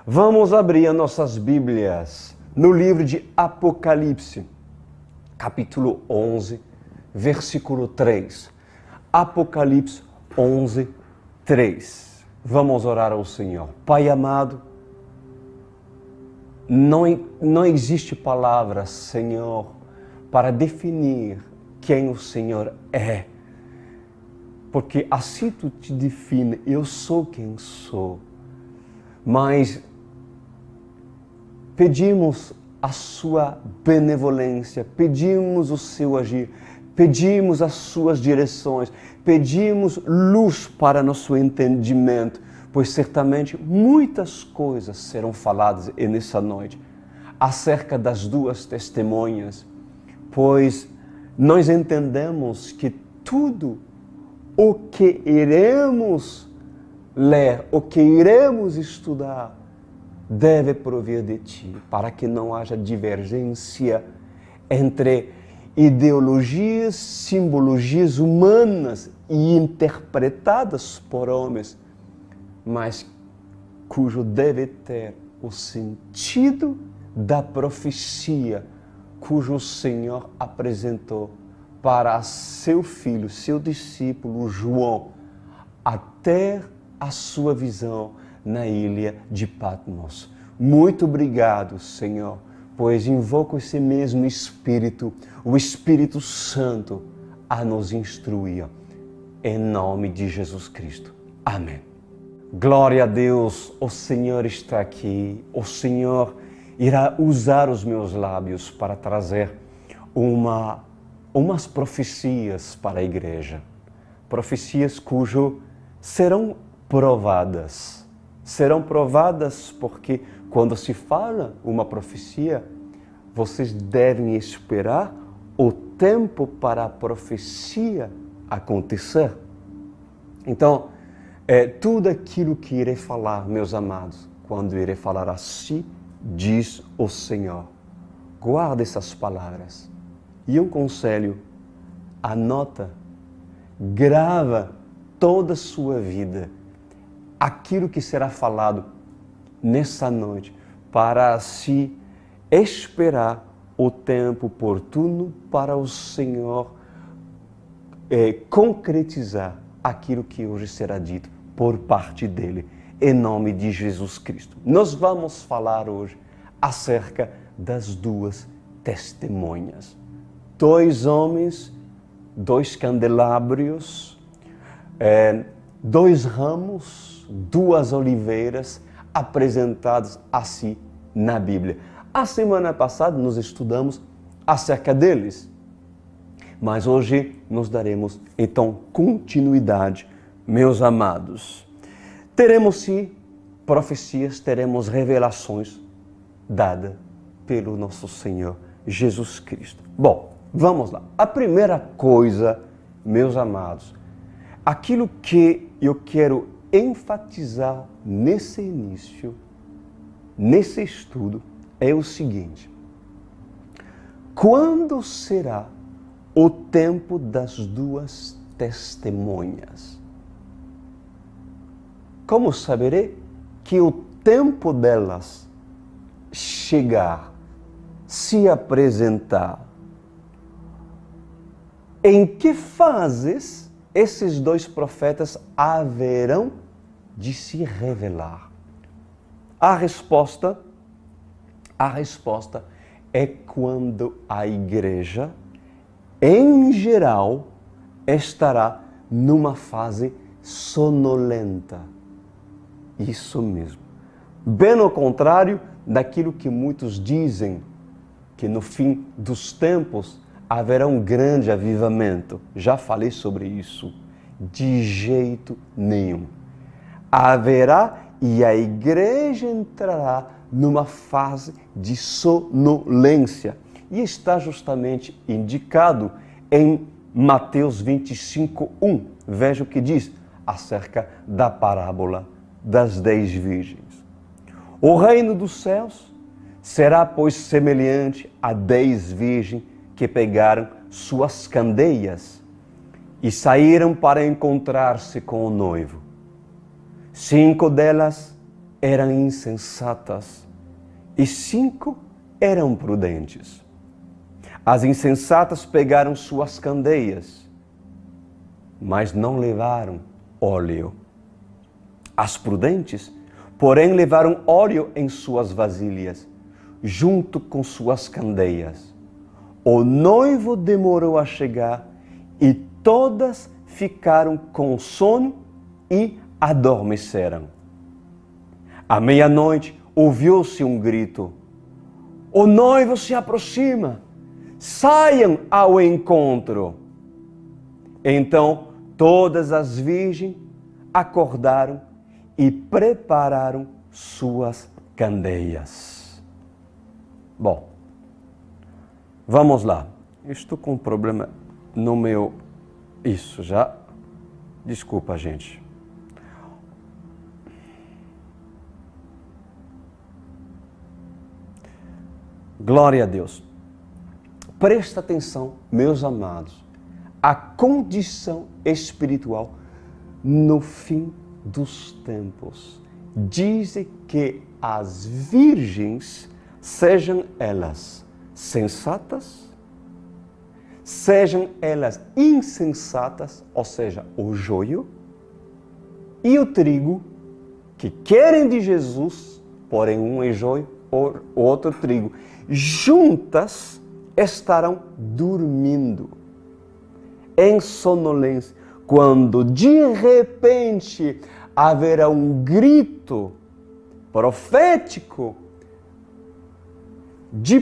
Vamos abrir as nossas Bíblias no livro de Apocalipse, capítulo 11, versículo 3. Apocalipse 11, 3. Vamos orar ao Senhor. Pai amado, não existe palavra, Senhor, para definir quem o Senhor é. Porque assim tu te define, eu sou quem sou. Mas pedimos a sua benevolência, pedimos o seu agir, pedimos as suas direções, pedimos luz para nosso entendimento, pois certamente muitas coisas serão faladas nessa noite acerca das duas testemunhas, pois nós entendemos que tudo o que iremos ler, o que iremos estudar, deve provir de ti, para que não haja divergência entre ideologias, simbologias humanas e interpretadas por homens, mas cujo deve ter o sentido da profecia, cujo o Senhor apresentou para seu filho, seu discípulo João, até a sua visão na ilha de Patmos. Muito obrigado, Senhor, pois invoco esse mesmo Espírito, o Espírito Santo, a nos instruir. Em nome de Jesus Cristo. Amém. Glória a Deus, o Senhor está aqui, o Senhor irá usar os meus lábios para trazer umas profecias para a igreja. Profecias cujo serão provadas. Serão provadas porque quando se fala uma profecia, vocês devem esperar o tempo para a profecia acontecer. Então, tudo aquilo que irei falar, meus amados, quando irei falar assim, diz o Senhor. Guarda essas palavras. E um conselho, anota, grava toda a sua vida, aquilo que será falado nessa noite, para se esperar o tempo oportuno para o Senhor concretizar aquilo que hoje será dito por parte dele, em nome de Jesus Cristo. Nós vamos falar hoje acerca das duas testemunhas. 2 homens, 2 candelabros, 2 ramos, 2 oliveiras apresentados assim na Bíblia. A semana passada nós estudamos acerca deles, mas hoje nós daremos então continuidade, meus amados. Teremos sim profecias, teremos revelações dadas pelo nosso Senhor Jesus Cristo. Bom, vamos lá. A primeira coisa, meus amados, aquilo que eu quero enfatizar nesse início, nesse estudo, é o seguinte: quando será o tempo das duas testemunhas? Como saberei que o tempo delas chegar, se apresentar? Em que fases esses 2 profetas haverão de se revelar? A resposta é quando a igreja, em geral, estará numa fase sonolenta. Isso mesmo. Bem ao contrário daquilo que muitos dizem, que no fim dos tempos haverá um grande avivamento. Já falei sobre isso. De jeito nenhum. Haverá e a igreja entrará numa fase de sonolência. E está justamente indicado em Mateus 25:1. Veja o que diz acerca da parábola das 10 virgens. O reino dos céus será, pois, semelhante a 10 virgens que pegaram suas candeias e saíram para encontrar-se com o noivo. 5 delas eram insensatas e 5 eram prudentes. As insensatas pegaram suas candeias, mas não levaram óleo. As prudentes, porém, levaram óleo em suas vasilhas, junto com suas candeias. O noivo demorou a chegar e todas ficaram com sono e adormeceram. À meia-noite, ouviu-se um grito: o noivo se aproxima, saiam ao encontro. Então, todas as virgens acordaram e prepararam suas candeias. Bom, vamos lá. Estou com um problema no meu... Isso já... Desculpa, gente. Glória a Deus. Presta atenção, meus amados, à condição espiritual no fim dos tempos. Dizem que as virgens, sejam elas sensatas, sejam elas insensatas, ou seja, o joio e o trigo, que querem de Jesus, porém um é joio, o outro trigo, juntas estarão dormindo em sonolência, quando de repente haverá um grito profético de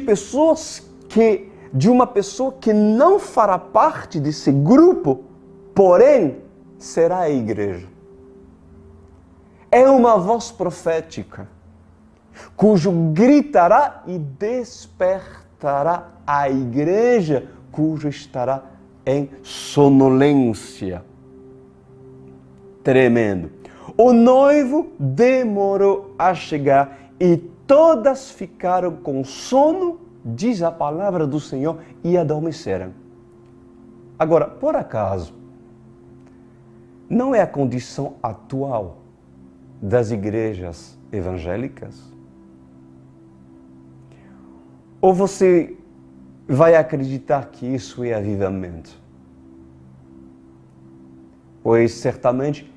uma pessoa que não fará parte desse grupo, porém será a igreja. É uma voz profética, cujo gritará e despertará a igreja, cujo estará em sonolência. Tremendo. O noivo demorou a chegar e todas ficaram com sono, diz a palavra do Senhor, e adormeceram. Agora, por acaso, não é a condição atual das igrejas evangélicas? Ou você vai acreditar que isso é avivamento? Pois certamente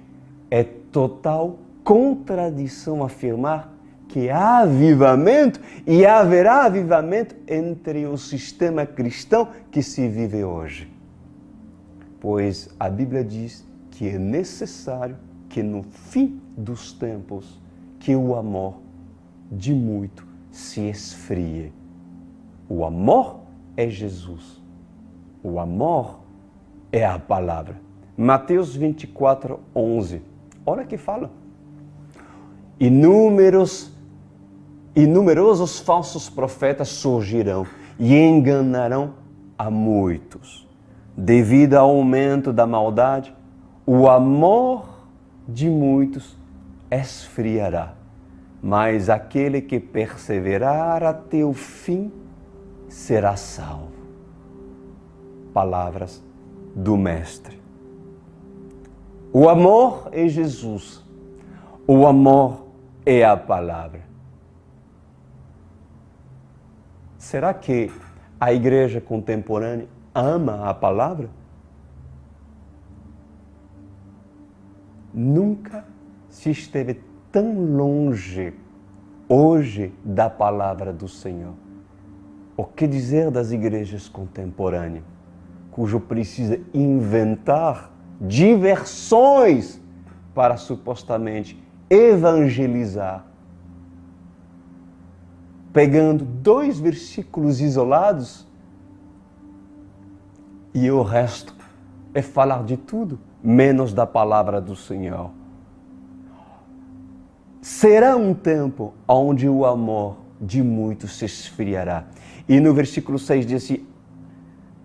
é total contradição afirmar que há avivamento e haverá avivamento entre o sistema cristão que se vive hoje. Pois a Bíblia diz que é necessário que no fim dos tempos que o amor de muito se esfrie. O amor é Jesus. O amor é a palavra. Mateus 24, 11. Olha que fala. E numerosos falsos profetas surgirão e enganarão a muitos. Devido ao aumento da maldade, o amor de muitos esfriará. Mas aquele que perseverar até o fim será salvo. Palavras do Mestre. O amor é Jesus. O amor é a palavra. Será que a igreja contemporânea ama a palavra? Nunca se esteve tão longe hoje da palavra do Senhor. O que dizer das igrejas contemporâneas, cujo precisa inventar diversões para supostamente evangelizar, pegando 2 versículos isolados e o resto é falar de tudo, menos da palavra do Senhor. Será um tempo onde o amor de muitos se esfriará. E no versículo 6 diz assim: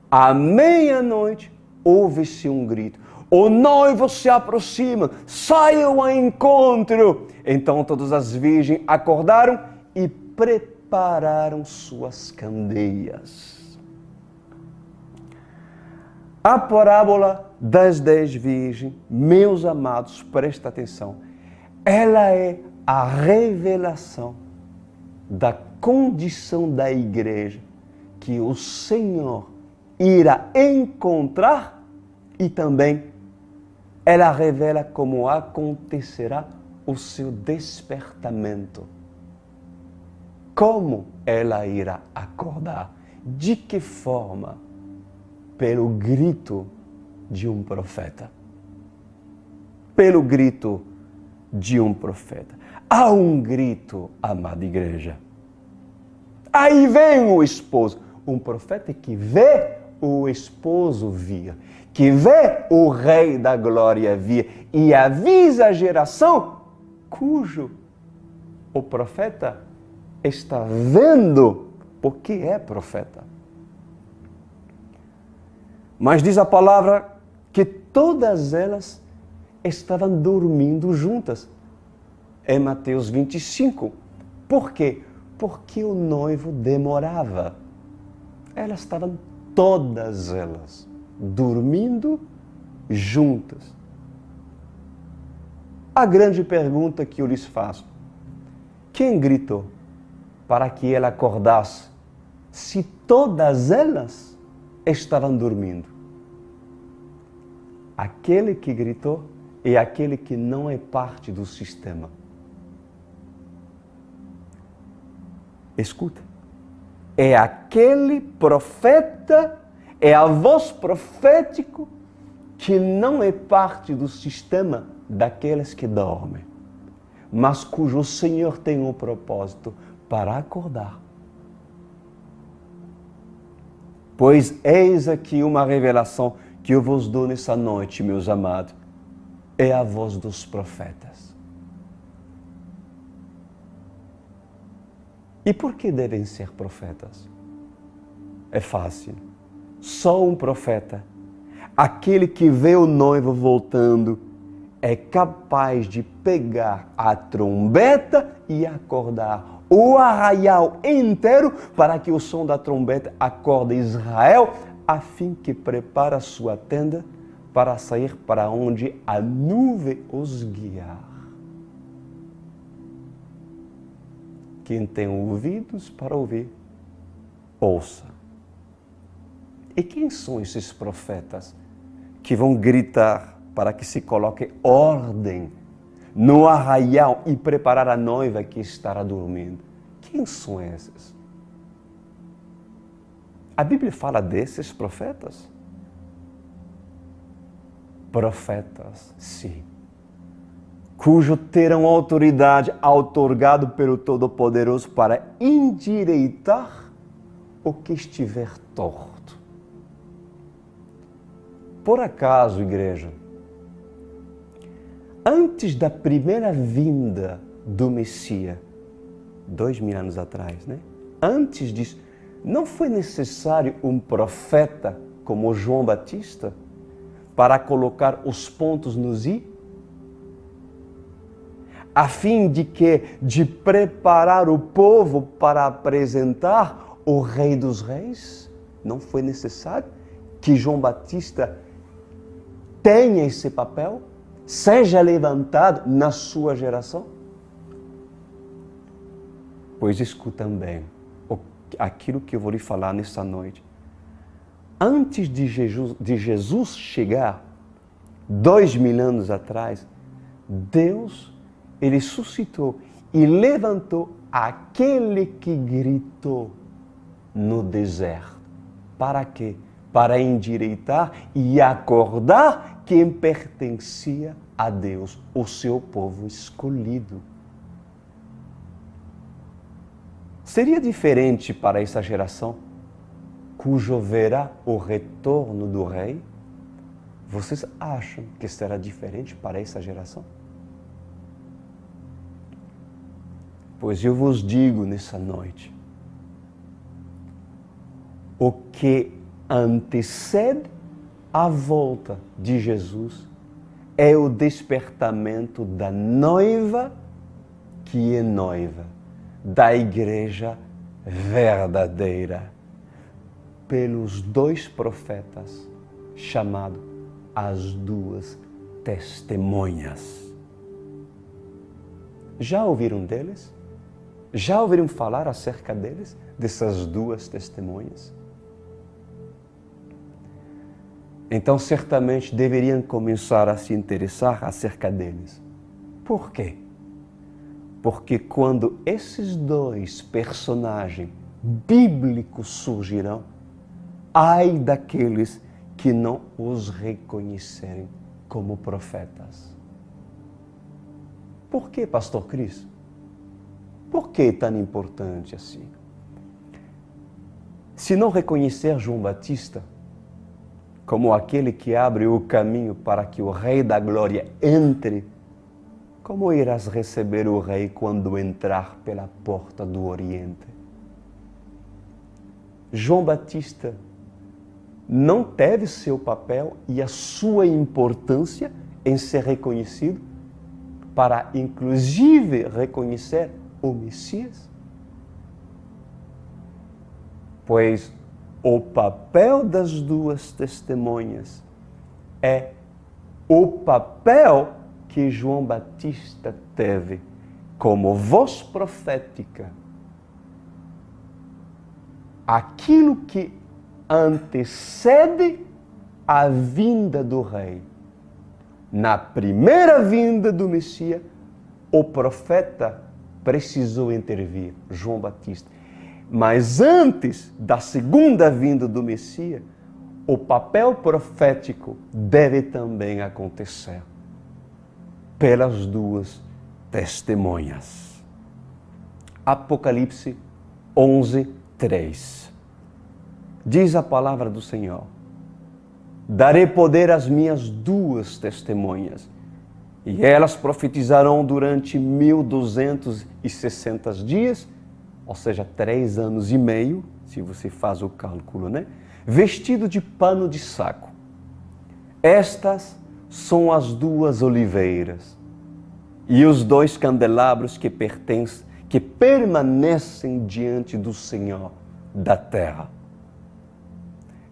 à meia-noite ouve-se um grito. O noivo se aproxima, saiam ao encontro. Então todas as virgens acordaram e prepararam suas candeias. A parábola das 10 virgens, meus amados, presta atenção, ela é a revelação da condição da igreja que o Senhor irá encontrar e também ela revela como acontecerá o seu despertamento. Como ela irá acordar? De que forma? Pelo grito de um profeta. Pelo grito de um profeta. Há um grito, amada igreja. Aí vem o esposo. Um profeta que vê o esposo vir, que vê o Rei da Glória vir e avisa a geração cujo o profeta está vendo, porque é profeta. Mas diz a palavra que todas elas estavam dormindo juntas. É Mateus 25. Por quê? Porque o noivo demorava. Elas estavam todas elas dormindo juntas. A grande pergunta que eu lhes faço: quem gritou para que ela acordasse se todas elas estavam dormindo? Aquele que gritou é aquele que não é parte do sistema. Escuta. É aquele profeta, é a voz profética que não é parte do sistema daqueles que dormem, mas cujo Senhor tem um propósito para acordar. Pois eis aqui uma revelação que eu vos dou nessa noite, meus amados, é a voz dos profetas. E por que devem ser profetas? É fácil. Só um profeta, aquele que vê o noivo voltando, é capaz de pegar a trombeta e acordar o arraial inteiro para que o som da trombeta acorde Israel, a fim que prepare a sua tenda para sair para onde a nuvem os guiar. Quem tem ouvidos para ouvir, ouça. E quem são esses profetas que vão gritar para que se coloque ordem no arraial e preparar a noiva que estará dormindo? Quem são esses? A Bíblia fala desses profetas? Profetas, sim, cujo terão autoridade outorgado pelo Todo-Poderoso para endireitar o que estiver torto. Por acaso, igreja, antes da primeira vinda do Messias, 2000 anos atrás, né? Antes disso, não foi necessário um profeta como João Batista para colocar os pontos nos i? A fim de preparar o povo para apresentar o Rei dos Reis? Não foi necessário que João Batista tenha esse papel? Seja levantado na sua geração? Pois escutam bem aquilo que eu vou lhe falar nessa noite. Antes de Jesus chegar, 2000 anos atrás, Deus, Ele suscitou e levantou aquele que gritou no deserto. Para quê? Para endireitar e acordar quem pertencia a Deus, o seu povo escolhido. Seria diferente para essa geração, cujo verá o retorno do Rei? Vocês acham que será diferente para essa geração? Pois eu vos digo nessa noite, o que antecede a volta de Jesus é o despertamento da noiva que é noiva, da igreja verdadeira, pelos dois profetas chamados as duas testemunhas. Já ouviram deles? Já ouviram falar acerca deles? Dessas duas testemunhas? Então, certamente deveriam começar a se interessar acerca deles. Por quê? Porque quando esses dois personagens bíblicos surgirão, ai daqueles que não os reconhecerem como profetas. Por que, Pastor Cris? Por que é tão importante assim? Se não reconhecer João Batista como aquele que abre o caminho para que o Rei da Glória entre, como irás receber o Rei quando entrar pela porta do Oriente? João Batista não teve seu papel e a sua importância em ser reconhecido para, inclusive, reconhecer o Messias? Pois o papel das duas testemunhas é o papel que João Batista teve como voz profética. Aquilo que antecede a vinda do Rei. Na primeira vinda do Messias, o profeta precisou intervir, João Batista. Mas antes da segunda vinda do Messias, o papel profético deve também acontecer pelas duas testemunhas. Apocalipse 11:3. Diz a palavra do Senhor: darei poder às minhas duas testemunhas, e elas profetizarão durante 1260 dias, ou seja, 3 anos e meio, se você faz o cálculo, né? Vestido de pano de saco. Estas são as duas oliveiras e os 2 candelabros que permanecem diante do Senhor da terra.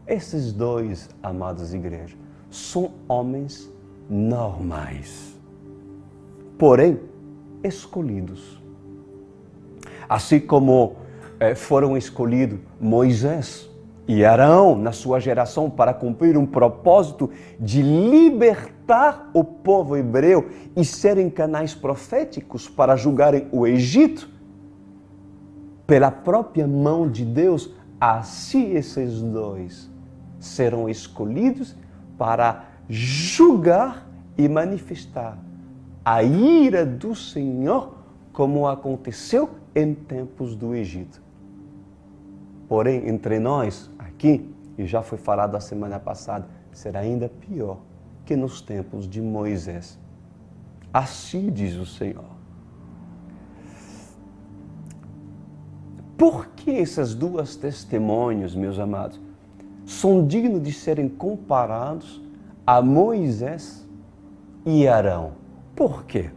Esses 2, amados igrejas, são homens normais, porém escolhidos. Assim como foram escolhidos Moisés e Arão na sua geração para cumprir um propósito de libertar o povo hebreu e serem canais proféticos para julgarem o Egito, pela própria mão de Deus, assim esses 2 serão escolhidos para julgar e manifestar a ira do Senhor, como aconteceu em tempos do Egito. Porém, entre nós, aqui, e já foi falado a semana passada, será ainda pior que nos tempos de Moisés. Assim diz o Senhor. Por que essas duas testemunhas, meus amados, são dignos de serem comparados a Moisés e Arão? Por quê?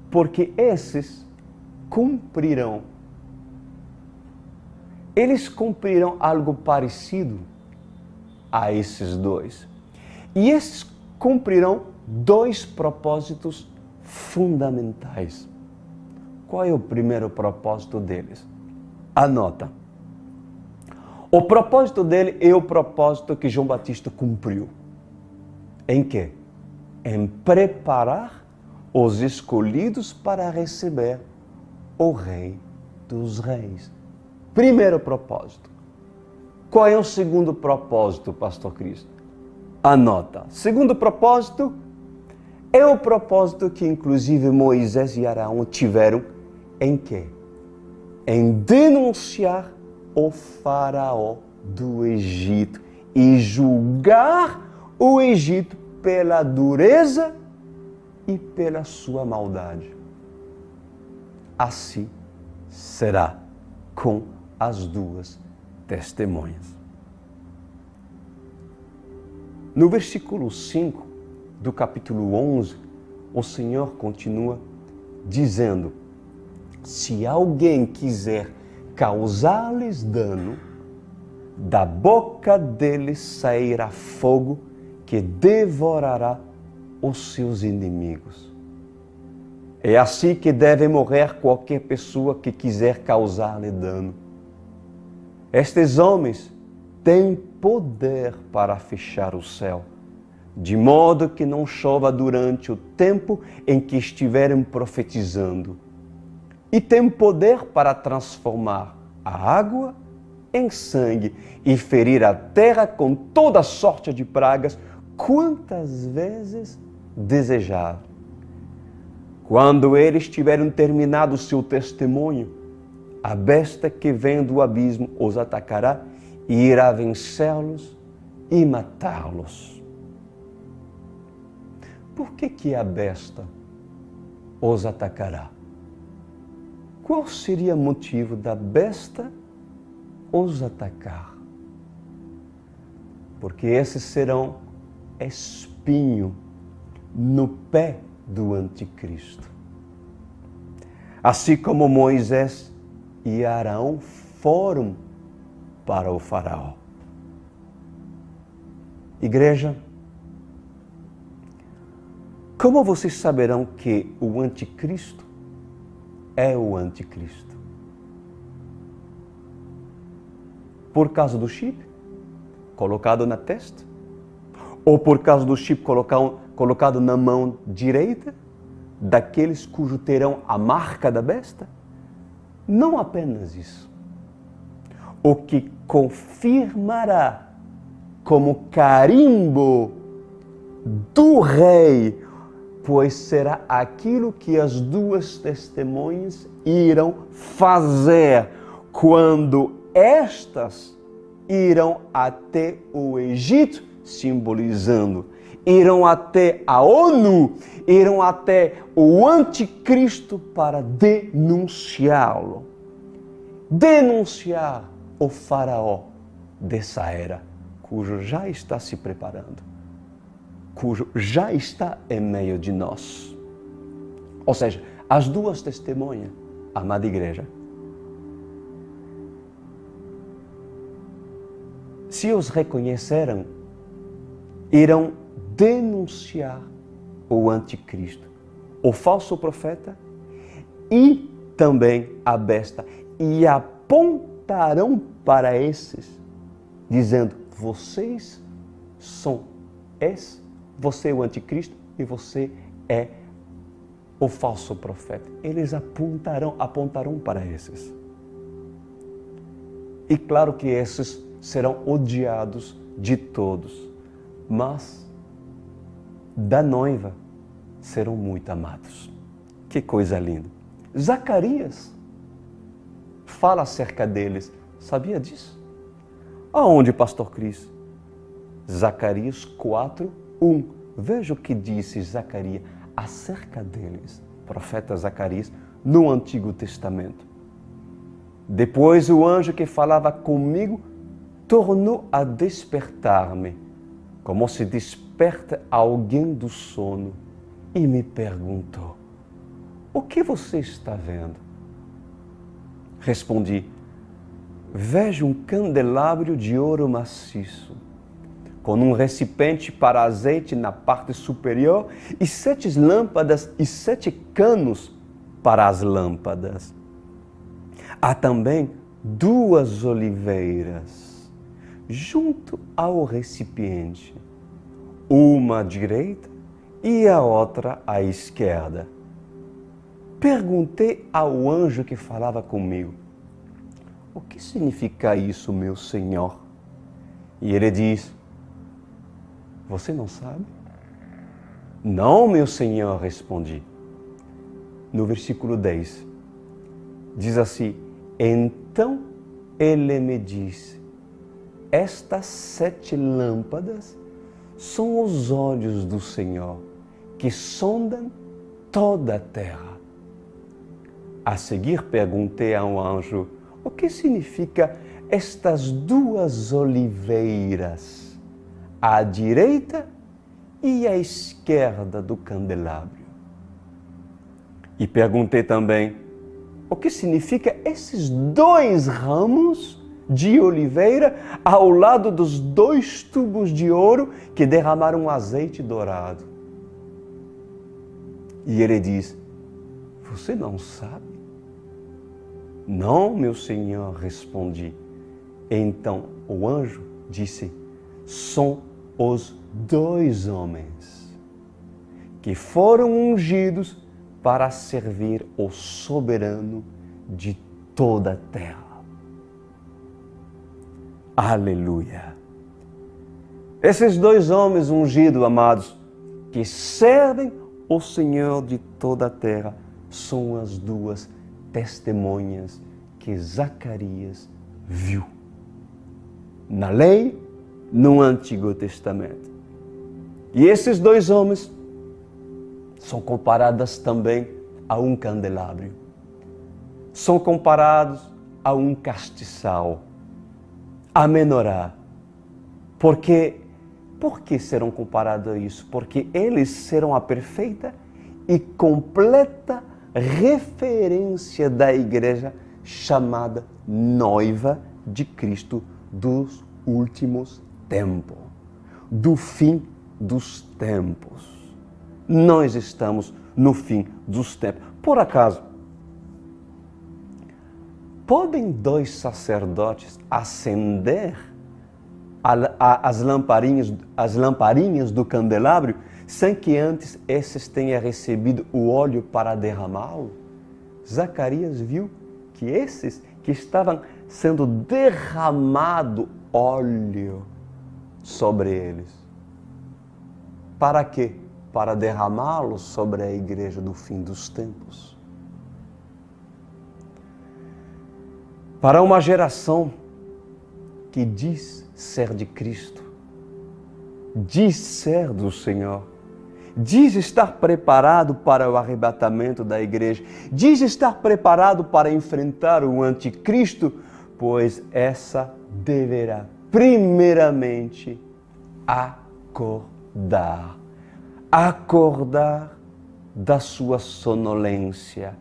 Porque esses eles cumprirão algo parecido a esses 2. E esses cumprirão 2 propósitos fundamentais. Qual é o primeiro propósito deles? Anota. O propósito dele é o propósito que João Batista cumpriu. Em quê? Em preparar os escolhidos para receber o Rei dos Reis. Primeiro propósito. Qual é o segundo propósito, Pastor Cristo? Anota. Segundo propósito é o propósito que inclusive Moisés e Arão tiveram em quê? Em denunciar o faraó do Egito e julgar o Egito pela dureza e pela sua maldade. Assim será com as duas testemunhas. No versículo 5 do capítulo 11, o Senhor continua dizendo: se alguém quiser causar-lhes dano, da boca deles sairá fogo que devorará os seus inimigos. É assim que deve morrer qualquer pessoa que quiser causar-lhe dano. Estes homens têm poder para fechar o céu, de modo que não chova durante o tempo em que estiverem profetizando. E têm poder para transformar a água em sangue e ferir a terra com toda sorte de pragas, quantas vezes desejar. Quando eles tiverem terminado o seu testemunho, a besta que vem do abismo os atacará e irá vencê-los e matá-los. Por que a besta os atacará? Qual seria o motivo da besta os atacar? Porque esses serão espinho no pé do anticristo. Assim como Moisés e Arão foram para o faraó. Igreja, como vocês saberão que o anticristo é o anticristo? Por causa do chip colocado na testa? Ou por causa do chip colocado na mão direita daqueles cujo terão a marca da besta? Não apenas isso. O que confirmará como carimbo do rei, pois será aquilo que as duas testemunhas irão fazer quando estas irão até o Egito, simbolizando, irão até a ONU, irão até o anticristo para denunciá-lo. Denunciar o faraó dessa era, cujo já está se preparando, cujo já está em meio de nós. Ou seja, as duas testemunhas, amada igreja, se os reconheceram, irão denunciar o anticristo, o falso profeta e também a besta, e apontarão para esses, dizendo: vocês são você é o anticristo e você é o falso profeta. Eles apontarão para esses. E claro que esses serão odiados de todos, mas da noiva serão muito amados. Que coisa linda! Zacarias fala acerca deles. Sabia disso? Aonde, pastor Cris? Zacarias 4:1. Veja o que disse Zacarias acerca deles, profeta Zacarias, no Antigo Testamento. Depois o anjo que falava comigo tornou a despertar-me, como se desperta alguém do sono, e me perguntou: o que você está vendo? Respondi: vejo um candelabro de ouro maciço, com um recipiente para azeite na parte superior e 7 lâmpadas e 7 canos para as lâmpadas. Há também 2 oliveiras junto ao recipiente, uma à direita e a outra à esquerda. Perguntei ao anjo que falava comigo: o que significa isso, meu Senhor? E ele diz: você não sabe? Não, meu Senhor, respondi. No versículo 10, diz assim: então ele me disse: estas 7 lâmpadas são os olhos do Senhor, que sondam toda a terra. A seguir perguntei ao anjo: o que significa estas 2 oliveiras, à direita e à esquerda do candelabro? E perguntei também: o que significa esses 2 ramos de oliveira ao lado dos 2 tubos de ouro que derramaram azeite dourado? E ele diz: Você não sabe? Não, meu senhor, respondi. Então o anjo disse, são os 2 homens que foram ungidos para servir o soberano de toda a terra. Aleluia! Esses 2 homens ungidos, amados, que servem o Senhor de toda a terra, são as 2 testemunhas que Zacarias viu. Na lei, no Antigo Testamento. E esses 2 homens são comparados também a um candelabro. São comparados a um castiçal, a menorá. Por que serão comparados a isso? Porque eles serão a perfeita e completa referência da igreja chamada noiva de Cristo dos últimos tempos, do fim dos tempos. Nós estamos no fim dos tempos. Por acaso, podem 2 sacerdotes acender as lamparinhas do candelabro sem que antes esses tenham recebido o óleo para derramá-lo? Zacarias viu que esses que estavam sendo derramado óleo sobre eles. Para quê? Para derramá-lo sobre a igreja do fim dos tempos. Para uma geração que diz ser de Cristo, diz ser do Senhor, diz estar preparado para o arrebatamento da igreja, diz estar preparado para enfrentar o anticristo, pois essa deverá primeiramente acordar da sua sonolência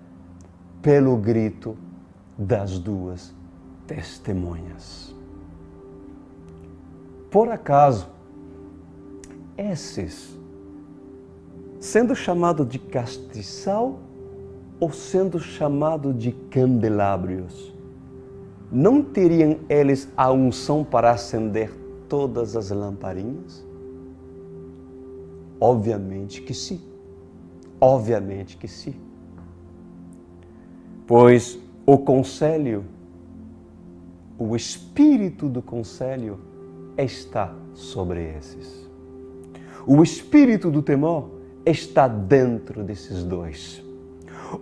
pelo grito das 2 testemunhas. Por acaso, esses, sendo chamado de castiçal ou sendo chamado de candelabros, não teriam eles a unção para acender todas as lamparinhas? Obviamente que sim. Obviamente que sim. Pois o conselho, o espírito do conselho está sobre esses. O espírito do temor está dentro desses 2.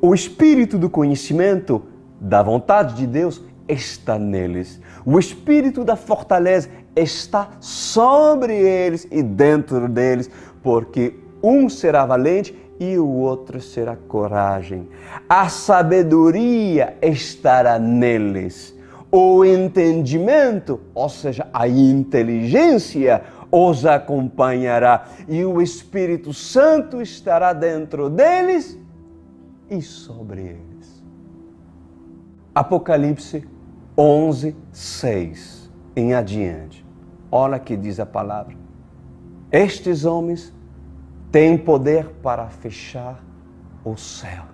O espírito do conhecimento da vontade de Deus está neles. O espírito da fortaleza está sobre eles e dentro deles, porque um será valente e o outro será coragem. A sabedoria estará neles. O entendimento, ou seja, a inteligência, os acompanhará e o Espírito Santo estará dentro deles e sobre eles. Apocalipse 11:6 em adiante. Olha que diz a palavra. Estes homens têm poder para fechar o céu,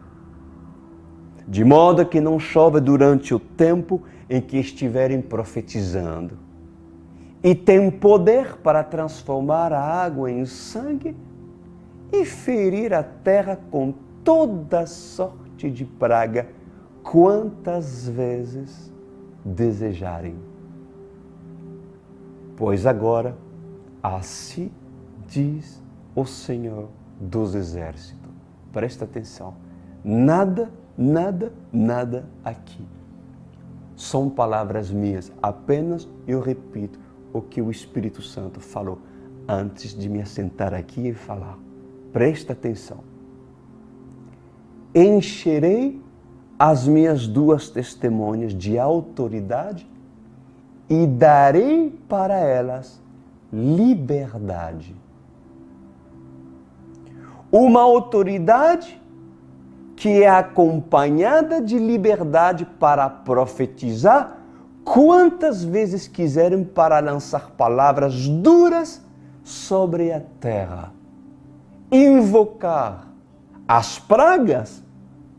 de modo que não chove durante o tempo em que estiverem profetizando. E têm poder para transformar a água em sangue e ferir a terra com toda sorte de praga, quantas vezes desejarem. Pois agora, assim diz o Senhor dos Exércitos. Presta atenção. Nada aqui são palavras minhas. Apenas eu repito o que o Espírito Santo falou antes de me assentar aqui e falar. Presta atenção. Encherei as minhas 2 testemunhas de autoridade e darei para elas liberdade. Uma autoridade que é acompanhada de liberdade para profetizar quantas vezes quiserem, para lançar palavras duras sobre a terra, invocar as pragas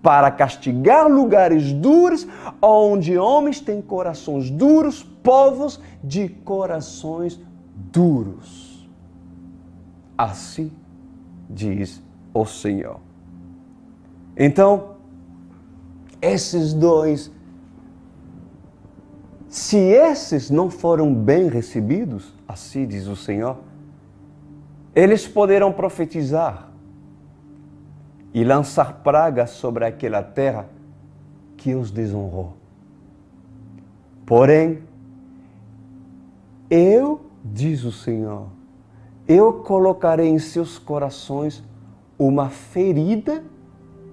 para castigar lugares duros, onde homens têm corações duros, povos de corações duros. Assim diz o Senhor. Então, esses dois, se esses não foram bem recebidos, assim diz o Senhor, eles poderão profetizar e lançar pragas sobre aquela terra que os desonrou. Porém, diz o Senhor, eu colocarei em seus corações uma ferida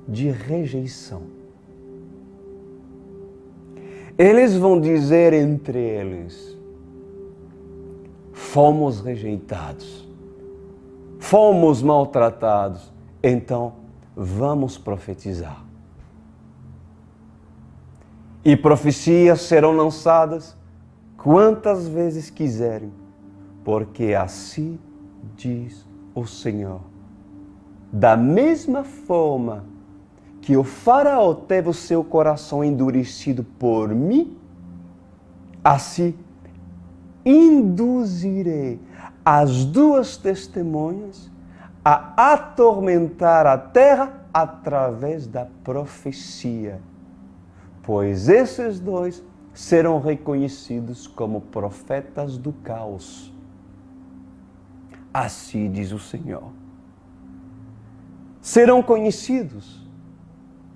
de rejeição. Eles vão dizer entre eles, fomos rejeitados, fomos maltratados, então vamos profetizar. E profecias serão lançadas quantas vezes quiserem, porque assim diz o Senhor. Da mesma forma que o faraó teve o seu coração endurecido por mim, assim induzirei as duas testemunhas a atormentar a terra através da profecia, pois esses dois serão reconhecidos como profetas do caos. Assim diz o Senhor. Serão conhecidos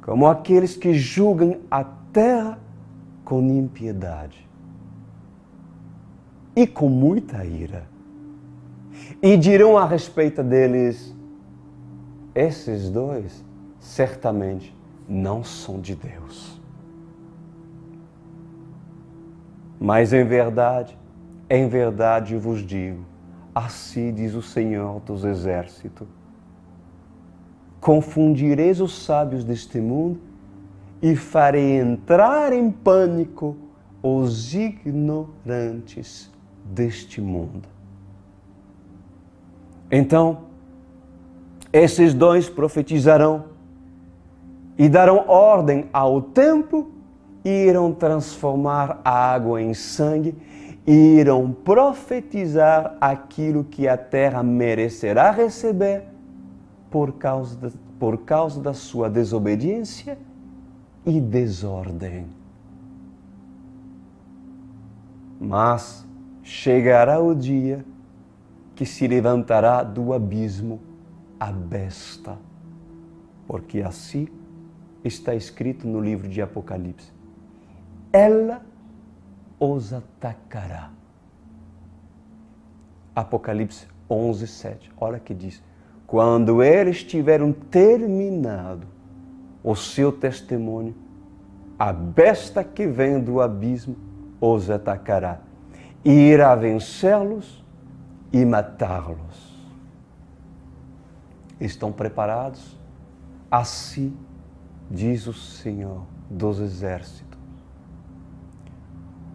como aqueles que julgam a terra com impiedade e com muita ira. E dirão a respeito deles, esses dois certamente não são de Deus. Mas em verdade vos digo, assim diz o Senhor dos Exércitos, confundireis os sábios deste mundo e farei entrar em pânico os ignorantes deste mundo. Então, esses dois profetizarão e darão ordem ao tempo e irão transformar a água em sangue e irão profetizar aquilo que a terra merecerá receber por causa da sua desobediência e desordem. Mas chegará o dia que se levantará do abismo a besta, porque assim está escrito no livro de Apocalipse. Ela os atacará. Apocalipse 11:7. Olha que diz. Quando eles tiveram terminado o seu testemunho, a besta que vem do abismo os atacará e irá vencê-los e matá-los. Estão preparados? Assim diz o Senhor dos Exércitos.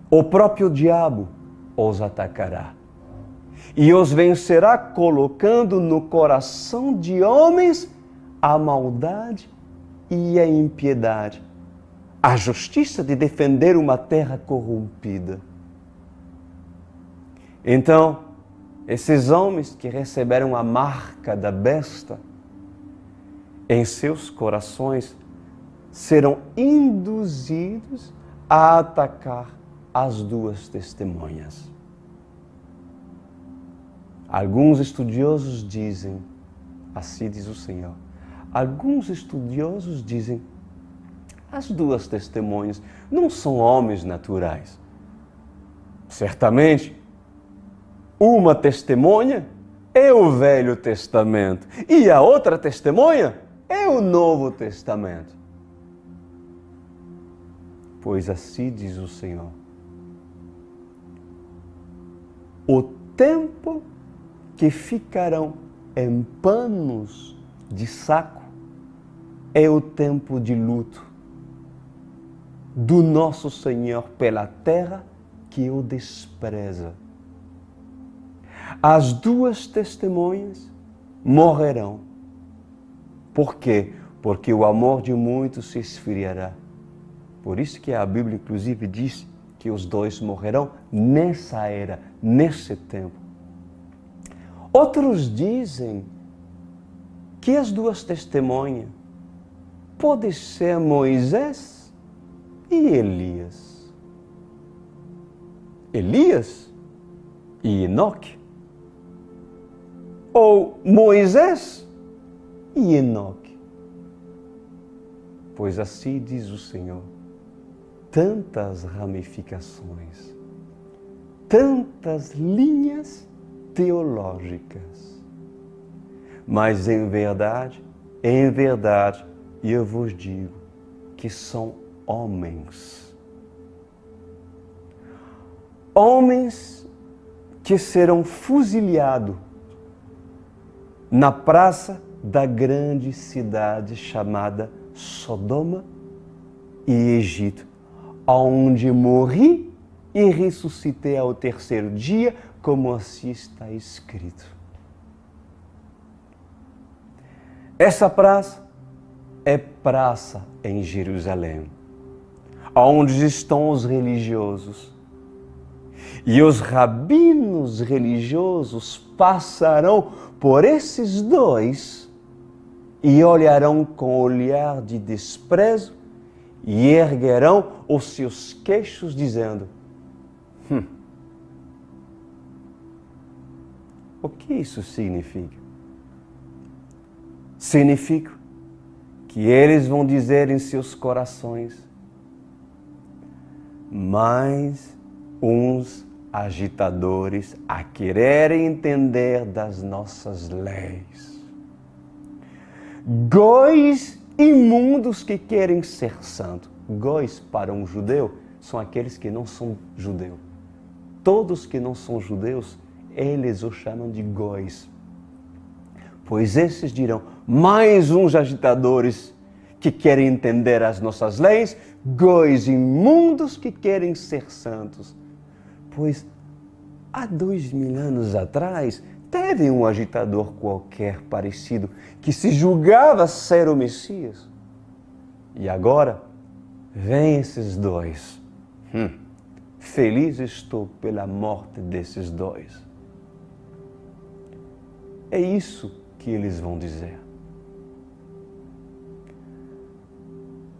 O próprio diabo os atacará e os vencerá colocando no coração de homens a maldade e a impiedade, a justiça de defender uma terra corrompida. Então, esses homens que receberam a marca da besta, em seus corações serão induzidos a atacar as duas testemunhas. Alguns estudiosos dizem, assim diz o Senhor, alguns estudiosos dizem, as duas testemunhas não são homens naturais. Certamente, uma testemunha é o Velho Testamento e a outra testemunha é o Novo Testamento. Pois assim diz o Senhor, o tempo que ficarão em panos de saco é o tempo de luto do nosso Senhor pela terra que o despreza. As duas testemunhas morrerão. Por quê? porque o amor de muitos se esfriará. Por isso que a Bíblia, inclusive, diz que os dois morrerão nessa era, nesse tempo. Outros dizem que as duas testemunhas podem ser Moisés e Elias. Elias e Enoque. Ou Moisés e Enoque. Pois assim diz o Senhor, tantas ramificações, tantas linhas teológicas. Mas em verdade, eu vos digo que são homens. Homens que serão fuzilados na praça da grande cidade chamada Sodoma e Egito, onde morri e ressuscitei ao terceiro dia, como assim está escrito. Essa praça é praça em Jerusalém, onde estão os religiosos. E os rabinos religiosos passarão por esses dois e olharão com olhar de desprezo e erguerão os seus queixos dizendo: O que isso significa? Significa que eles vão dizer em seus corações: mais uns agitadores a quererem entender das nossas leis. Góis imundos que querem ser santos. Góis para um judeu são aqueles que não são judeus. Todos que não são judeus, eles os chamam de góis. Pois esses dirão, mais uns agitadores que querem entender as nossas leis, góis imundos que querem ser santos. Pois há 2000 anos atrás, teve um agitador qualquer parecido que se julgava ser o Messias. E agora, vem esses dois. Feliz estou pela morte desses dois. É isso que eles vão dizer.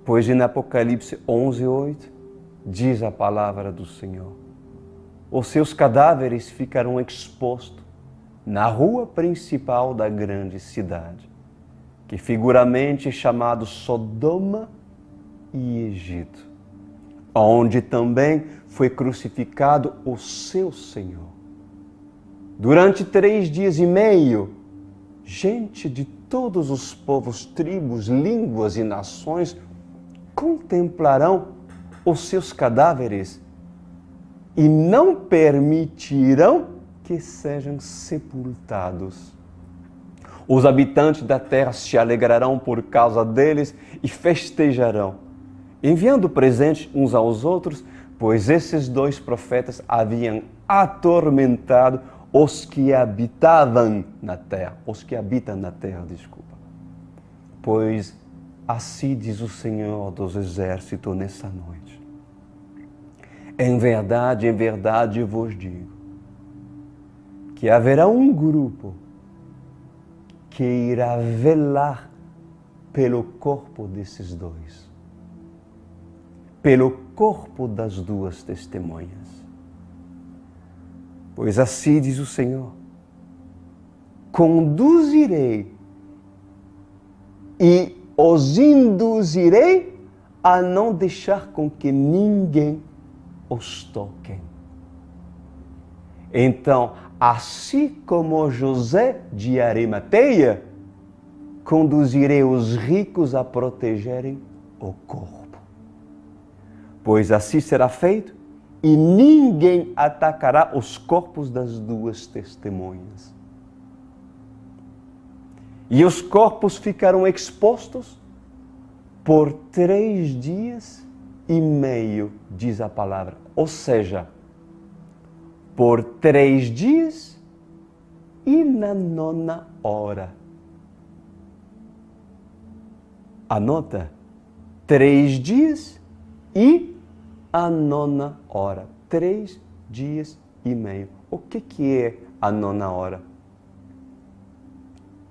Pois em Apocalipse 11:8, diz a palavra do Senhor: os seus cadáveres ficarão expostos na rua principal da grande cidade, que figuramente é chamado Sodoma e Egito, onde também foi crucificado o seu Senhor. Durante 3 dias e meio, gente de todos os povos, tribos, línguas e nações contemplarão os seus cadáveres e não permitirão que sejam sepultados. Os habitantes da terra se alegrarão por causa deles e festejarão, enviando presentes uns aos outros, pois esses dois profetas haviam atormentado os que habitavam na terra, desculpa. Pois assim diz o Senhor dos Exércitos nessa noite. Em verdade eu vos digo, que haverá um grupo que irá velar pelo corpo desses dois, pelo corpo das duas testemunhas. Pois assim diz o Senhor, conduzirei e os induzirei a não deixar com que ninguém os toquem. Então, assim como José de Arimateia, conduzirei os ricos a protegerem o corpo. Pois assim será feito, e ninguém atacará os corpos das duas testemunhas. E os corpos ficarão expostos por 3 dias e meio, diz a palavra. Ou seja, por 3 dias e na 9ª hora. Anota, 3 dias e a 9ª hora. 3 dias e meio. O que é a 9ª hora?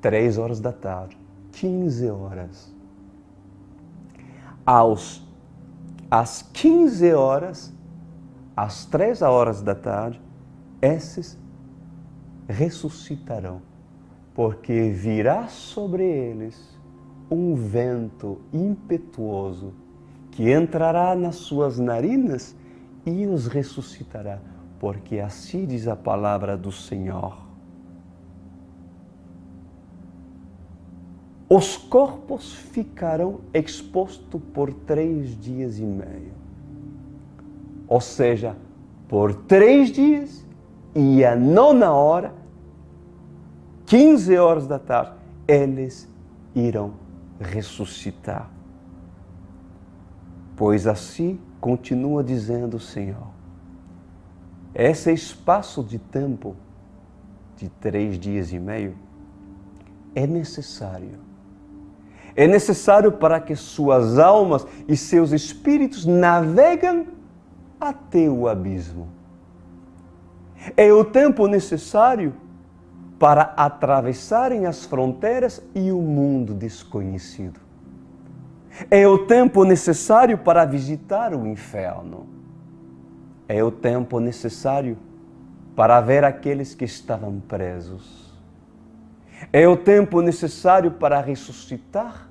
3 horas da tarde, 15 horas. Às 15 horas, às 3 horas da tarde, esses ressuscitarão, porque virá sobre eles um vento impetuoso que entrará nas suas narinas e os ressuscitará, porque assim diz a palavra do Senhor. Os corpos ficarão expostos por 3 dias e meio. Ou seja, por 3 dias e a 9ª hora, 15 horas da tarde, eles irão ressuscitar. Pois assim continua dizendo o Senhor, esse espaço de tempo de 3 dias e meio é necessário. É necessário para que suas almas e seus espíritos naveguem até o abismo. É o tempo necessário para atravessarem as fronteiras e o mundo desconhecido. É o tempo necessário para visitar o inferno. É o tempo necessário para ver aqueles que estavam presos. É o tempo necessário para ressuscitar,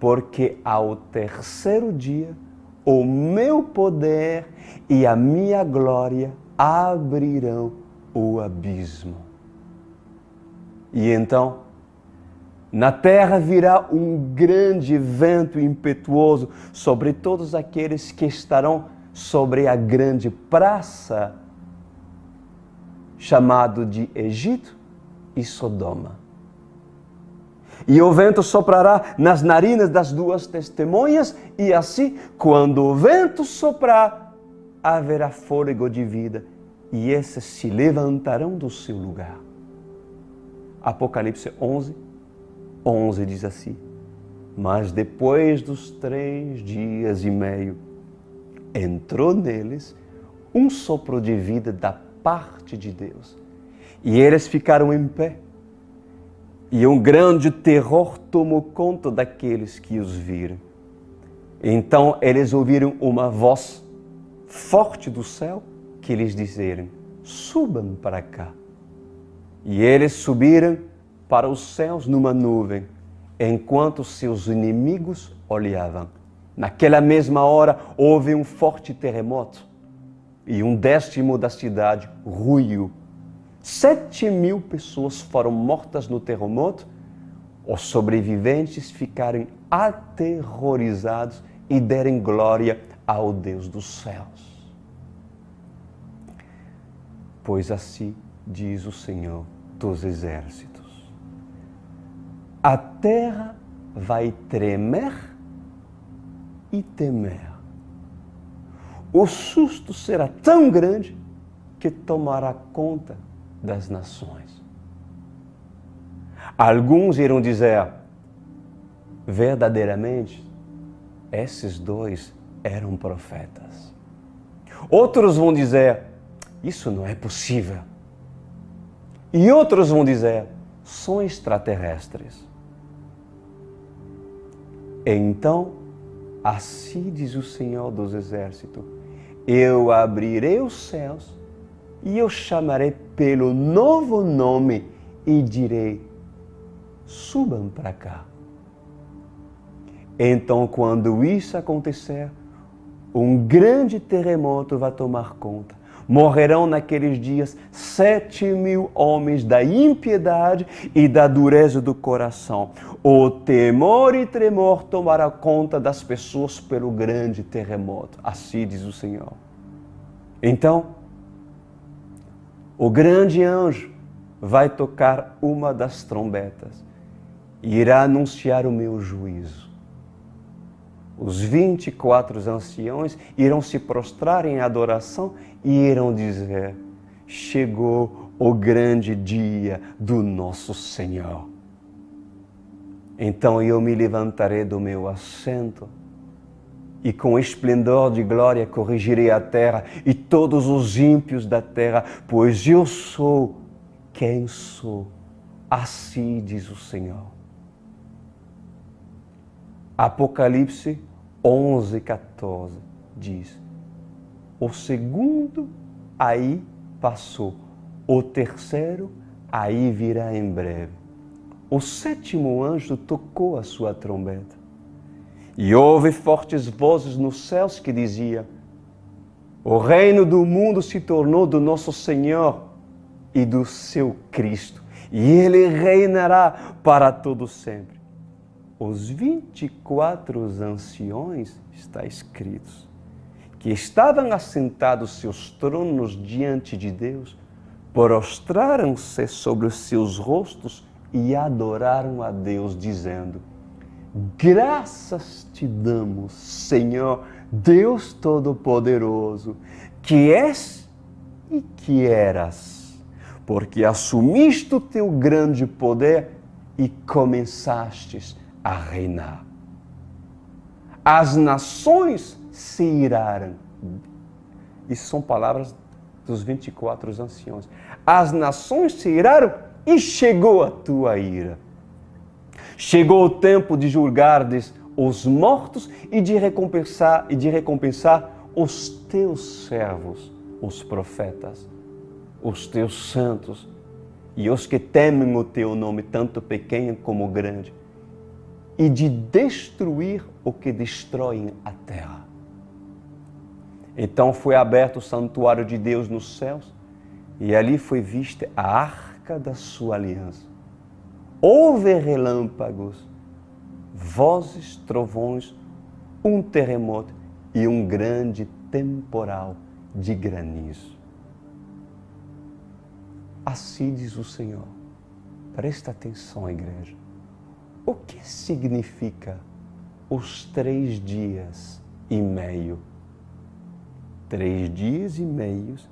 porque ao terceiro dia o meu poder e a minha glória abrirão o abismo. E então, na terra virá um grande vento impetuoso sobre todos aqueles que estarão sobre a grande praça, chamado de Egito e Sodoma. E o vento soprará nas narinas das 2 testemunhas, e assim, quando o vento soprar, haverá fôlego de vida, e esses se levantarão do seu lugar. Apocalipse 11 diz assim, mas depois dos 3 dias e meio, entrou neles um sopro de vida da parte de Deus. E eles ficaram em pé. E um grande terror tomou conta daqueles que os viram. Então eles ouviram uma voz forte do céu que lhes disseram, subam para cá. E eles subiram para os céus numa nuvem, enquanto seus inimigos olhavam. Naquela mesma hora houve um forte terremoto e 1/10 da cidade ruiu. 7.000 pessoas foram mortas no terremoto. Os sobreviventes ficaram aterrorizados e deram glória ao Deus dos céus. Pois assim diz o Senhor dos exércitos. A terra vai tremer e temer. O susto será tão grande que tomará conta das nações. Alguns irão dizer, verdadeiramente, esses 2 eram profetas. Outros vão dizer, isso não é possível. E outros vão dizer, são extraterrestres. Então, assim diz o Senhor dos Exércitos, eu abrirei os céus e eu chamarei pelo novo nome e direi, subam para cá. Então, quando isso acontecer, um grande terremoto vai tomar conta. Morrerão naqueles dias 7.000 homens da impiedade e da dureza do coração. O temor e tremor tomará conta das pessoas pelo grande terremoto. Assim diz o Senhor. Então, o grande anjo vai tocar uma das trombetas e irá anunciar o meu juízo. Os 24 anciões irão se prostrar em adoração e irão dizer, chegou o grande dia do nosso Senhor. Então eu me levantarei do meu assento e com esplendor de glória corrigirei a terra e todos os ímpios da terra, pois eu sou quem sou. Assim diz o Senhor. Apocalipse 11:14 diz: o segundo aí passou, o terceiro aí virá em breve. O sétimo anjo tocou a sua trombeta. E houve fortes vozes nos céus que diziam: o reino do mundo se tornou do nosso Senhor e do seu Cristo, e Ele reinará para todo sempre. Os 24 anciões, está escritos, que estavam assentados seus tronos diante de Deus, prostraram-se sobre os seus rostos e adoraram a Deus, dizendo: graças te damos, Senhor, Deus Todo-Poderoso, que és e que eras, porque assumiste o teu grande poder e começastes a reinar. As nações se iraram. Isso são palavras dos 24 anciões. As nações se iraram e chegou a tua ira. Chegou o tempo de julgardes os mortos e de recompensar os teus servos, os profetas, os teus santos e os que temem o teu nome, tanto pequeno como grande, e de destruir o que destroem a terra. Então foi aberto o santuário de Deus nos céus, e ali foi vista a arca da sua aliança. Houve relâmpagos, vozes, trovões, um terremoto e um grande temporal de granizo. Assim diz o Senhor. Presta atenção, igreja. O que significa os 3 dias e meio? 3 dias e meios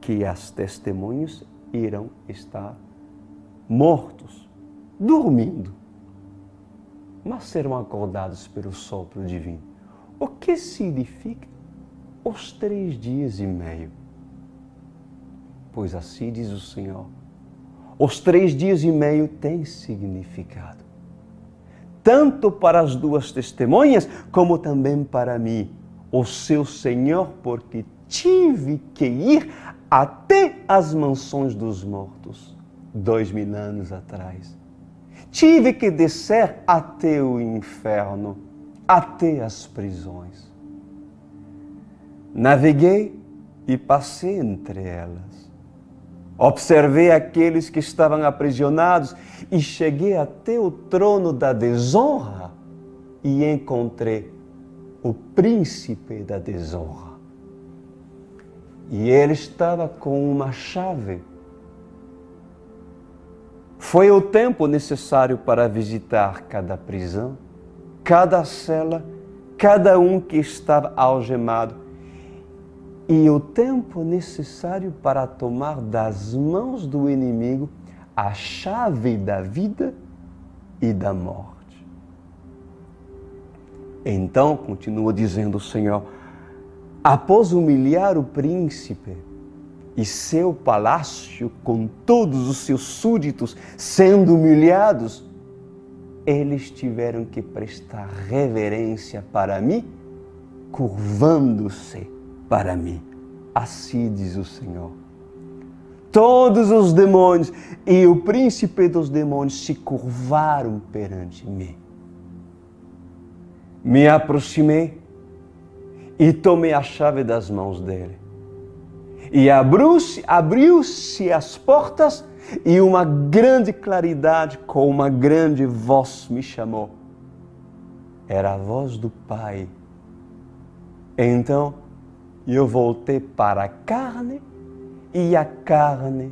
que as testemunhas irão estar mortos, dormindo, mas serão acordados pelo sopro divino. O que significa os 3 dias e meio? Pois assim diz o Senhor, os 3 dias e meio têm significado, tanto para as 2 testemunhas, como também para mim, o seu Senhor, porque tive que ir até as mansões dos mortos, 2000 anos atrás. Tive que descer até o inferno, até as prisões. Naveguei e passei entre elas. Observei aqueles que estavam aprisionados e cheguei até o trono da desonra e encontrei o príncipe da desonra. E ele estava com uma chave. Foi o tempo necessário para visitar cada prisão, cada cela, cada um que estava algemado, e o tempo necessário para tomar das mãos do inimigo a chave da vida e da morte. Então, continua dizendo o Senhor, após humilhar o príncipe e seu palácio com todos os seus súditos sendo humilhados, eles tiveram que prestar reverência para mim, curvando-se para mim. Assim diz o Senhor. Todos os demônios e o príncipe dos demônios se curvaram perante mim. Me aproximei e tomei a chave das mãos dele. E abriu-se as portas e uma grande claridade com uma grande voz me chamou. Era a voz do Pai. Então, eu voltei para a carne e a carne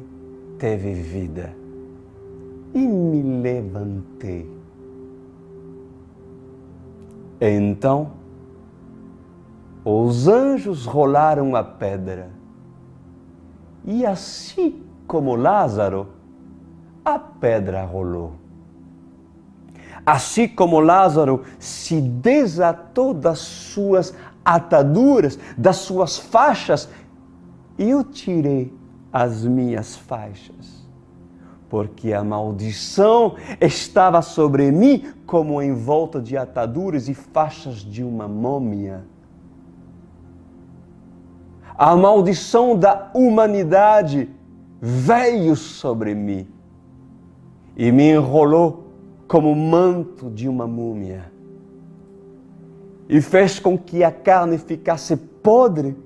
teve vida. E me levantei. Então, os anjos rolaram a pedra. E assim como Lázaro, a pedra rolou. Assim como Lázaro se desatou das suas ataduras, das suas faixas, eu tirei as minhas faixas, porque a maldição estava sobre mim como em volta de ataduras e faixas de uma múmia. A maldição da humanidade veio sobre mim e me enrolou como o manto de uma múmia e fez com que a carne ficasse podre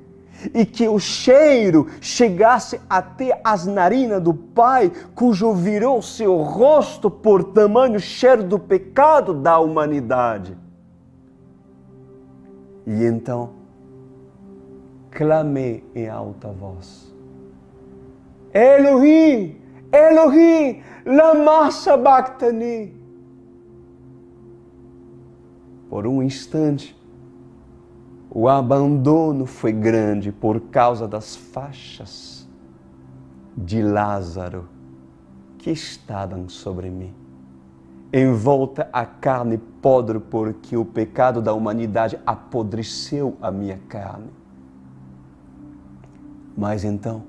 e que o cheiro chegasse até as narinas do Pai, cujo virou seu rosto por tamanho cheiro do pecado da humanidade. E então clamei em alta voz: Elohim, Elohim, lama sabachthani. Por um instante, o abandono foi grande por causa das faixas de Lázaro que estavam sobre mim. Envolta a carne podre, porque o pecado da humanidade apodreceu a minha carne. Mas então,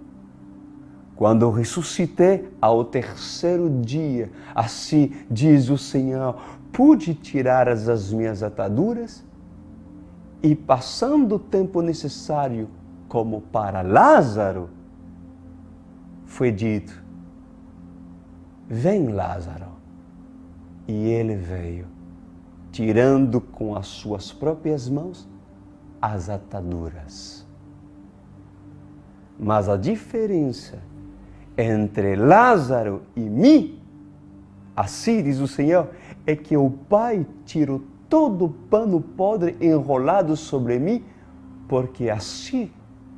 quando eu ressuscitei ao terceiro dia, assim diz o Senhor, pude tirar as minhas ataduras e, passando o tempo necessário, como para Lázaro, foi dito: vem, Lázaro. E ele veio, tirando com as suas próprias mãos as ataduras. Mas a diferença entre Lázaro e mim, assim diz o Senhor, é que o Pai tirou todo o pano podre enrolado sobre mim, porque assim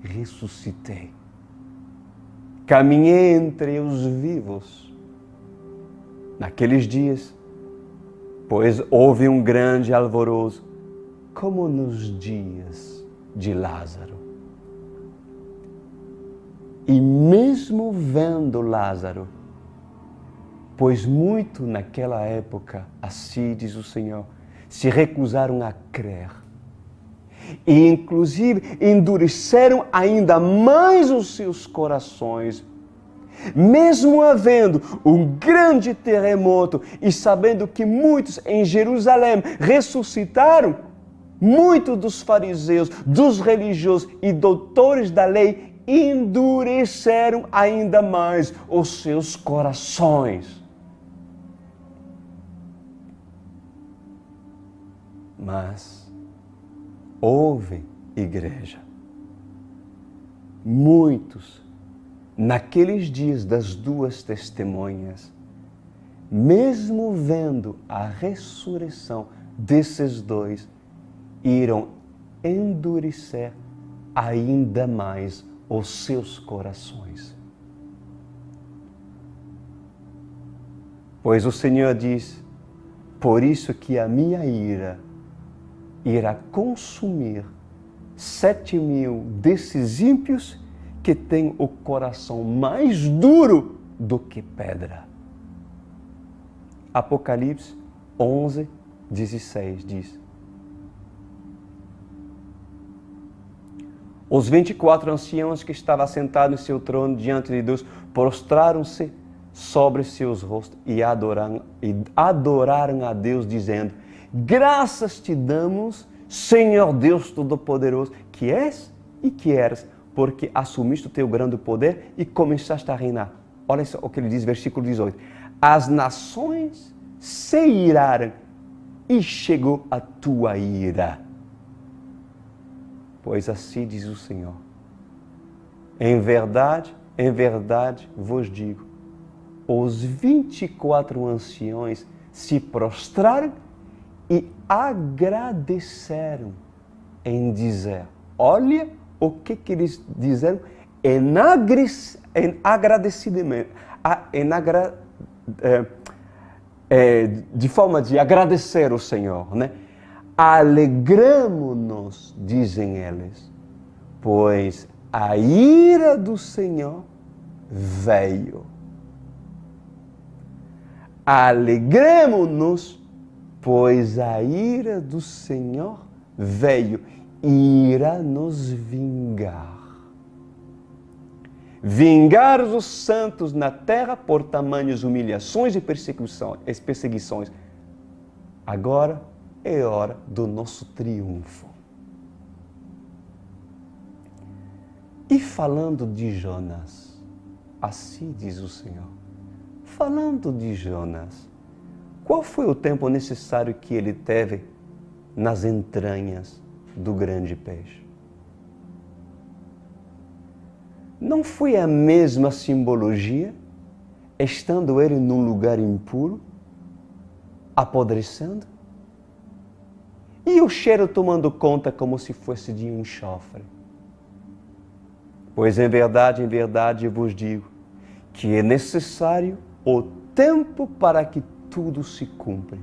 ressuscitei. Caminhei entre os vivos. Naqueles dias, pois houve um grande alvoroço, como nos dias de Lázaro. E mesmo vendo Lázaro, pois muito naquela época, assim diz o Senhor, se recusaram a crer. E inclusive endureceram ainda mais os seus corações. Mesmo havendo um grande terremoto e sabendo que muitos em Jerusalém ressuscitaram, muitos dos fariseus, dos religiosos e doutores da lei endureceram ainda mais os seus corações. Mas houve, igreja, muitos, naqueles dias das duas testemunhas, mesmo vendo a ressurreição desses dois, irão endurecer ainda mais os seus corações. Pois o Senhor diz: por isso que a minha ira irá consumir 7.000 desses ímpios que têm o coração mais duro do que pedra. Apocalipse 11:16 diz: os 24 anciãos que estavam sentados em seu trono diante de Deus prostraram-se sobre seus rostos e adoraram a Deus, dizendo: graças te damos, Senhor Deus Todo-Poderoso, que és e que eras, porque assumiste o teu grande poder e começaste a reinar. Olha só o que ele diz, versículo 18. As nações se iraram e chegou a tua ira. Pois assim diz o Senhor: em verdade vos digo, os 24 anciões se prostraram e agradeceram em dizer, olha o que eles disseram em agradecimento, de forma de agradecer o Senhor, né? Alegramo-nos, dizem eles, pois a ira do Senhor veio. Alegremo-nos, pois a ira do Senhor veio e irá nos vingar. Vingar os santos na terra por tamanhas humilhações e perseguições. Agora é hora do nosso triunfo. E falando de Jonas, assim diz o Senhor, falando de Jonas, qual foi o tempo necessário que ele teve nas entranhas do grande peixe? Não foi a mesma simbologia, estando ele num lugar impuro, apodrecendo? E o cheiro tomando conta como se fosse de enxofre? Pois em verdade eu vos digo que é necessário o tempo para que tudo se cumpra,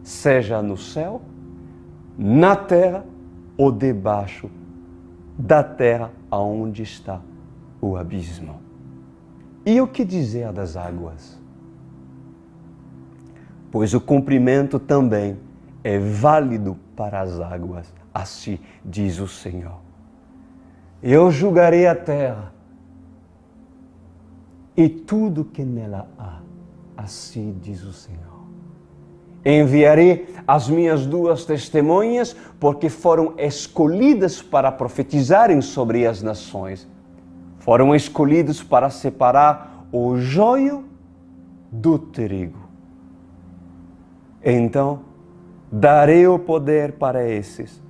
seja no céu, na terra ou debaixo da terra aonde está o abismo. E o que dizer das águas? Pois o cumprimento também é válido para as águas, assim diz o Senhor. Eu julgarei a terra e tudo que nela há, assim diz o Senhor. Enviarei as minhas 2 testemunhas, porque foram escolhidas para profetizarem sobre as nações. Foram escolhidos para separar o joio do trigo. Então, darei o poder para esses,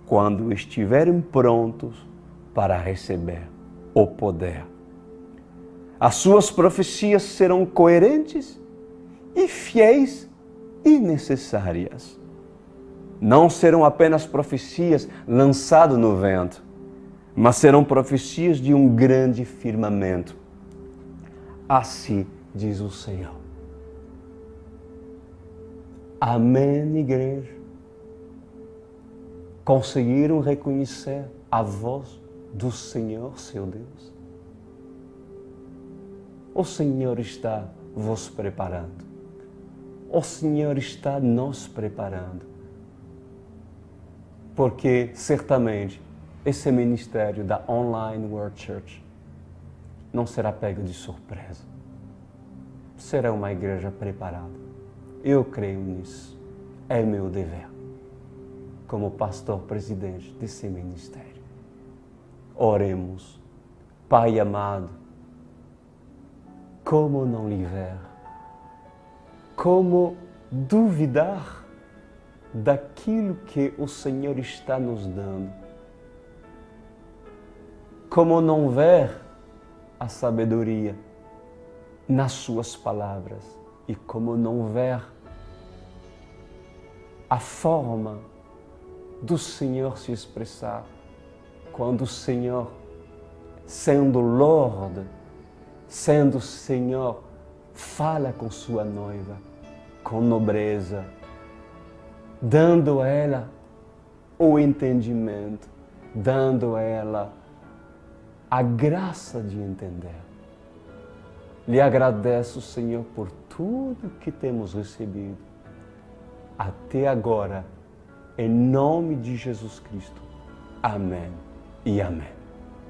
quando estiverem prontos para receber o poder. As suas profecias serão coerentes e fiéis e necessárias. Não serão apenas profecias lançadas no vento, mas serão profecias de um grande firmamento. Assim diz o Senhor. Amém, igreja? Conseguiram reconhecer a voz do Senhor, seu Deus? O Senhor está vos preparando. O Senhor está nos preparando. Porque, certamente, esse ministério da Online World Church não será pego de surpresa. Será uma igreja preparada. Eu creio nisso. É meu dever, como pastor presidente desse ministério. Oremos. Pai amado, como não lhe ver? Como duvidar daquilo que o Senhor está nos dando? Como não ver a sabedoria nas suas palavras? E como não ver a forma do Senhor se expressar quando o Senhor, sendo Lorde, sendo Senhor, fala com sua noiva com nobreza, dando a ela o entendimento, dando a ela a graça de entender. Lhe agradeço, Senhor, por tudo que temos recebido até agora, em nome de Jesus Cristo. Amém e amém.